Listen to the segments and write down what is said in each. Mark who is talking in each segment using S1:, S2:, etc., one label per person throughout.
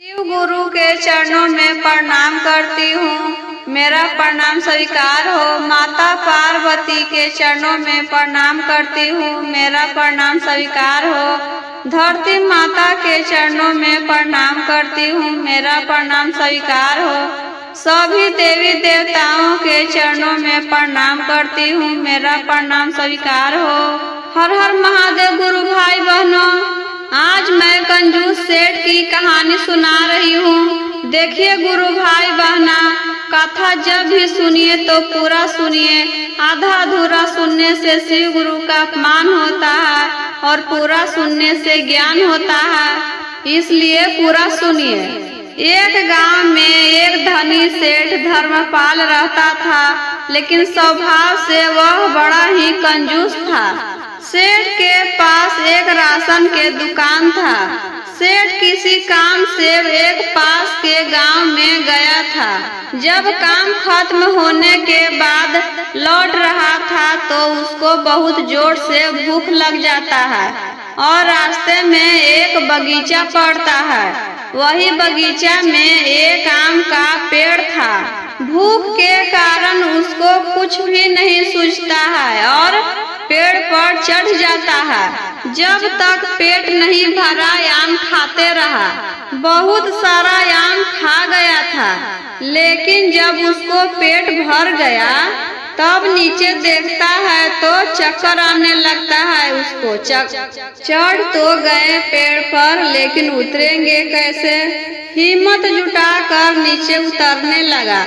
S1: शिव गुरु के चरणों में प्रणाम करती हूँ, मेरा प्रणाम स्वीकार हो। माता पार्वती के चरणों में प्रणाम करती हूँ, मेरा प्रणाम स्वीकार हो। धरती माता के चरणों में प्रणाम करती हूँ, मेरा प्रणाम स्वीकार हो। सभी देवी देवताओं के चरणों में प्रणाम करती हूँ, मेरा प्रणाम स्वीकार हो। हर हर महादेव। गुरु भाई बहनों, आज मैं कंजूस सेठ की कहानी सुना रही हूँ। देखिए गुरु भाई बहना, कथा जब भी सुनिए तो पूरा सुनिए। आधा अधूरा सुनने से शिव गुरु का अपमान होता है और पूरा सुनने से ज्ञान होता है, इसलिए पूरा सुनिए। एक गांव में एक धनी सेठ धर्मपाल रहता था, लेकिन स्वभाव से वह बड़ा ही कंजूस था। सेठ के पास एक राशन के दुकान था। सेठ किसी काम से एक पास के गांव में गया था। जब काम खत्म होने के बाद लौट रहा था तो उसको बहुत जोर से भूख लग जाता है और रास्ते में एक बगीचा पड़ता है। वही बगीचा में एक आम का पेड़ था। भूख के कारण उसको कुछ भी नहीं सूझता है और पेड़ पर चढ़ जाता है। जब तक पेट नहीं भरा आम खाते रहा। बहुत सारा आम खा गया था, लेकिन जब उसको पेट भर गया तब नीचे देखता है तो चक्कर आने लगता है उसको। चढ़ तो गए पेड़ पर, लेकिन उतरेंगे कैसे? हिम्मत जुटाकर नीचे उतरने लगा।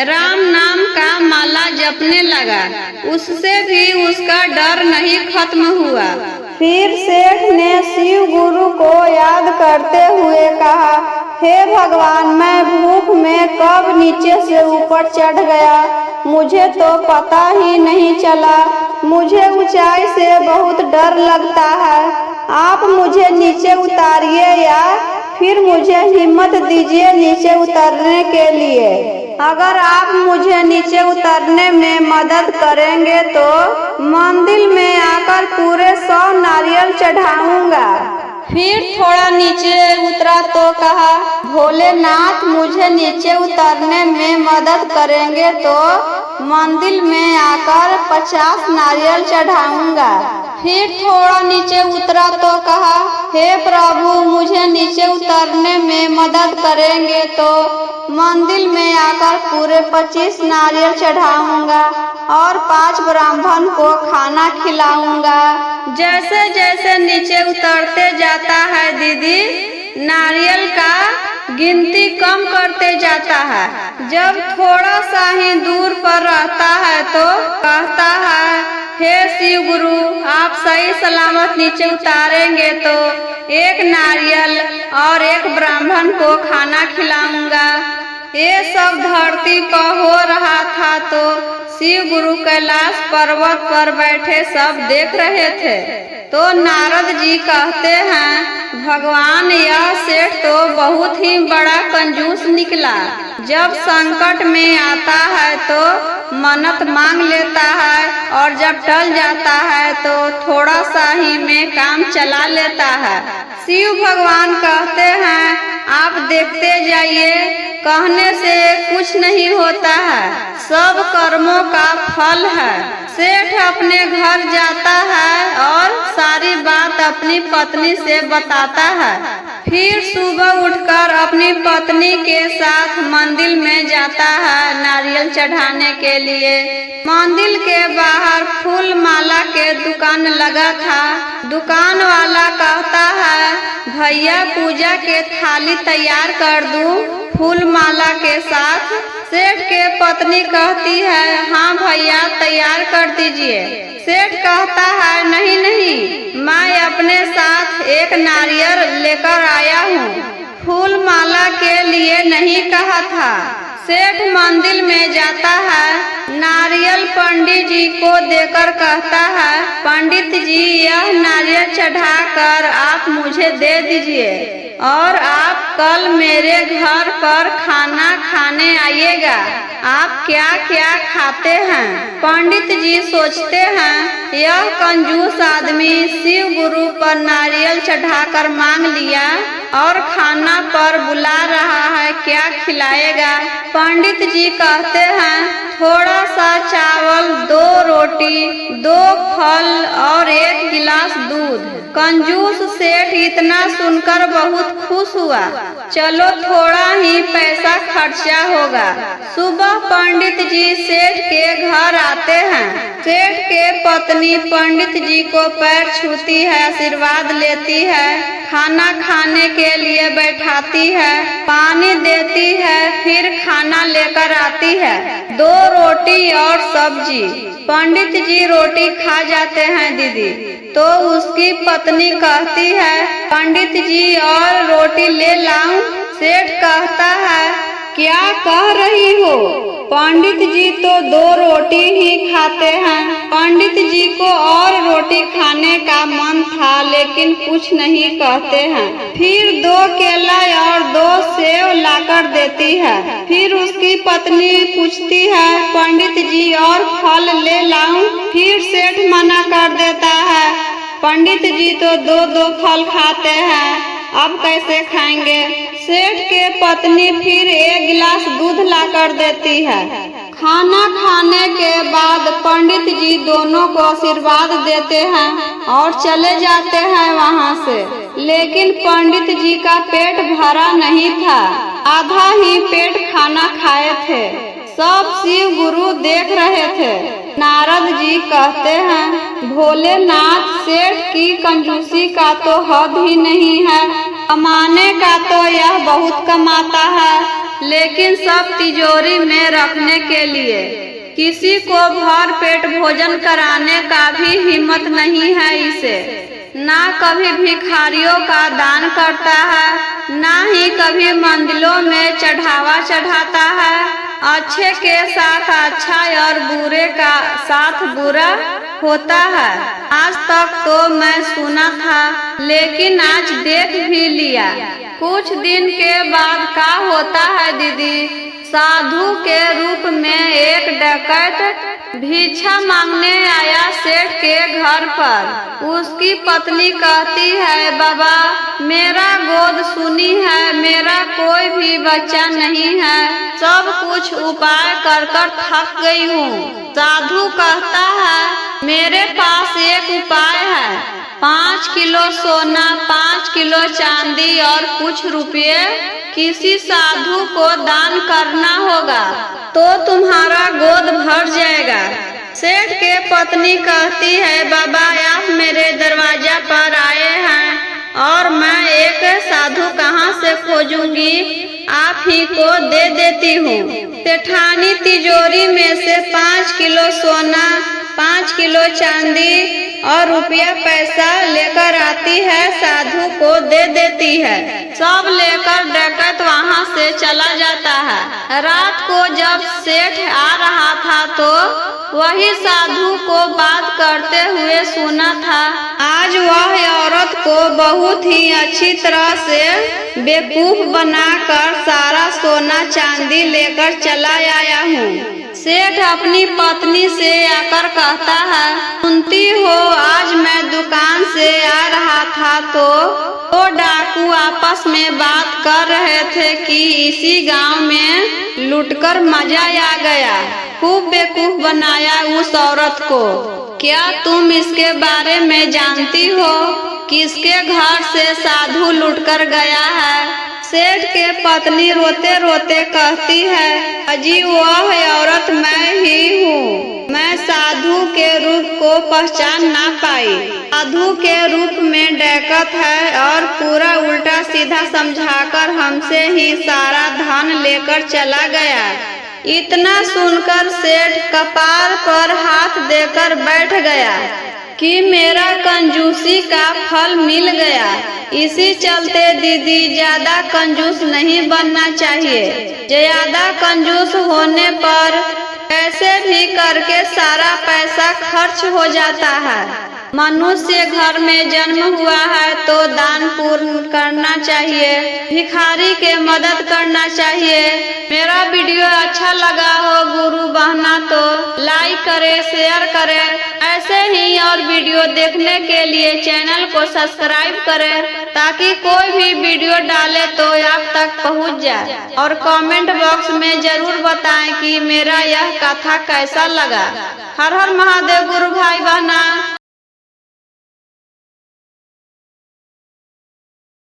S1: राम नाम का माला जपने लगा। उससे भी उसका डर नहीं खत्म हुआ। फिर सेठ ने शिव गुरु को याद करते हुए कहा, हे भगवान, मैं भूख में कब नीचे से ऊपर चढ़ गया, मुझे तो पता ही नहीं चला। मुझे ऊंचाई से बहुत डर लगता है। आप मुझे नीचे उतारिए या फिर मुझे हिम्मत दीजिए नीचे उतरने के लिए। अगर आप मुझे नीचे उतरने में मदद करेंगे तो मंदिर में आकर पूरे 100 नारियल चढ़ाऊंगा। फिर थोड़ा नीचे उतरा तो कहा, भोलेनाथ, मुझे नीचे उतरने में मदद करेंगे तो मंदिर में आकर 50 नारियल चढ़ाऊंगा। फिर थोड़ा नीचे उतरा तो कहा, हे प्रभु, मुझे नीचे उतरने में मदद करेंगे तो मंदिर में आकर पूरे 25 नारियल चढ़ाऊंगा और 5 ब्राह्मण को खाना खिलाऊंगा। जैसे जैसे नीचे उतरते जाता है दीदी, नारियल का गिनती कम करते जाता है। जब थोड़ा सा ही दूर पर रहता है तो कहता है, हे शिव गुरु, आप सही सलामत नीचे उतारेंगे तो 1 नारियल और 1 ब्राह्मण को खाना खिलाऊंगा। ये सब धरती पर हो रहा था तो शिव गुरु कैलाश पर्वत पर बैठे सब देख रहे थे। तो नारद जी कहते हैं, भगवान, यह सेठ तो बहुत ही बड़ा कंजूस निकला। जब संकट में आता है तो मन्नत मांग लेता है और जब टल जाता है तो थोड़ा सा ही में काम चला लेता है। शिव भगवान कहते हैं, आप देखते जाइए, कहने से कुछ नहीं होता है, सब कर्मों का फल है। सेठ अपने घर जाता है और सारी बात अपनी पत्नी से बताता है। फिर सुबह उठकर अपनी पत्नी के साथ मंदिर में जाता है नारियल चढ़ाने के लिए। मंदिर के बाहर फूल माला के दुकान लगा था। दुकान वाला कहता है, भैया, पूजा के थाली तैयार कर दूं फूल माला के साथ? सेठ के पत्नी कहती है, हाँ भैया, तैयार कर दीजिए। सेठ कहता है, नहीं नहीं, मैं अपने साथ 1 नारियल लेकर आया हूँ, फूल माला के लिए नहीं कहा था। सेठ मंदिर में जाता है, नारियल पंडित जी को देकर कहता है, पंडित जी, यह नारियल चढ़ाकर आप मुझे दे दीजिए और आप कल मेरे घर पर खाना खाने आइएगा। आप क्या क्या खाते हैं? पंडित जी सोचते हैं, यह कंजूस आदमी शिव गुरु पर नारियल चढ़ाकर मांग लिया और खाना पर बुला रहा है, क्या खिलाएगा? पंडित जी कहते हैं थोड़ा सा चावल, 2 रोटी, 2 फल और 1 गिलास दूध। कंजूस सेठ इतना सुनकर बहुत खुश हुआ। चलो थोड़ा ही पैसा खर्चा होगा। सुबह पंडित जी सेठ के घर आते हैं। सेठ के पत्नी पंडित जी को पैर छूती है, आशीर्वाद लेती है, खाना खाने के लिए बैठाती है, पानी देती है, फिर खाना लेकर आती है, 2 रोटी और सब्जी। पंडित जी रोटी खा जाते हैं दीदी, तो उसकी पत्नी कहती है पंडित जी और रोटी ले लाऊं? सेठ कहता है क्या कह रही हो? पंडित जी तो 2 रोटी ही खाते हैं। पंडित जी को और रोटी खाने का मन था, लेकिन कुछ नहीं कहते हैं। फिर 2 केला और 2 सेव लाकर देती है। फिर उसकी पत्नी पूछती है पंडित जी और फल ले लाऊं? फिर सेठ मना कर देता है, पंडित जी तो 2-2 फल खाते हैं, अब कैसे खाएंगे? सेठ के पत्नी फिर 1 गिलास दूध लाकर देती है। खाना खाने के बाद पंडित जी दोनों को आशीर्वाद देते हैं और चले जाते हैं वहाँ से। लेकिन पंडित जी का पेट भरा नहीं था, आधा ही पेट खाना खाए थे। सब शिव गुरु देख रहे थे। नारद जी कहते हैं भोलेनाथ, सेठ की कंजूसी का तो हद ही नहीं है। कमाने का तो यह बहुत कमाता है, लेकिन सब तिजोरी में रखने के लिए। किसी को भर पेट भोजन कराने का भी हिम्मत नहीं है इसे। ना कभी भिखारियों का दान करता है, ना ही कभी मंदिरों में चढ़ावा चढ़ाता है। अच्छे के साथ अच्छा और बुरे का साथ बुरा होता है। आज तक तो मैं सुना था, लेकिन आज देख भी लिया। कुछ दिन के बाद क्या होता है दीदी? साधु के रूप में एक डकैत भिक्षा मांगने आया सेठ के घर पर। उसकी पत्नी कहती है बाबा, मेरा गोद सुनी है, मेरा कोई भी बच्चा नहीं है, सब कुछ उपाय कर कर थक गई हूँ। साधु कहता है मेरे पास एक उपाय है, 5 किलो सोना, 5 किलो चांदी और कुछ रुपये किसी साधु को दान करना होगा तो तुम्हारा गोद भर जाएगा। सेठ के पत्नी कहती है बाबा, आप मेरे दरवाजा पर आए हैं और मैं एक साधु कहाँ से खोजूंगी, आप ही को दे देती हूँ। सेठानी तिजोरी में से 5 किलो सोना, 5 किलो चांदी और रुपया पैसा लेकर आती है, साधु को दे देती है। सब लेकर डकैत वहाँ से चला जाता है। रात को जब सेठ आ रहा था तो वही साधु को बात करते हुए सुना था। आज वह औरत को बहुत ही अच्छी तरह से बेवकूफ बनाकर सारा सोना चांदी लेकर चला आया हूँ। सेठ अपनी पत्नी से आकर कहता है, सुनती हो आज मैं दुकान से आ रहा था तो 2 डाकू आपस में बात कर रहे थे कि इसी गांव में लूटकर मजा आ गया। खूब बेवकूफ बनाया उस औरत को। क्या तुम इसके बारे में जानती हो? किसके घर से साधु लूटकर गया है? सेठ के पत्नी रोते रोते कहती है, अजी वह औरत मैं ही हूँ। मैं साधु के रूप को पहचान ना पाई। साधु के रूप में डकैत है और पूरा उल्टा सीधा समझाकर हमसे ही सारा धन लेकर चला गया। इतना सुनकर सेठ कपार पर हाथ देकर बैठ गया कि मेरा कंजूसी का फल मिल गया। इसी चलते दीदी ज्यादा कंजूस नहीं बनना चाहिए। ज्यादा कंजूस होने पर कैसे भी करके सारा पैसा खर्च हो जाता है। मनुष्य घर में जन्म हुआ है तो दान पुण्य करना चाहिए, भिखारी के मदद करना चाहिए। मेरा वीडियो अच्छा लगा हो गुरु बहना तो लाइक करे, शेयर करे। ऐसे ही और वीडियो देखने के लिए चैनल को सब्सक्राइब करें ताकि कोई भी वीडियो डाले तो आप तक पहुंच जाए। और कमेंट बॉक्स में जरूर बताएं कि मेरा यह कथा कैसा लगा। हर हर महादेव गुरु भाई बहना।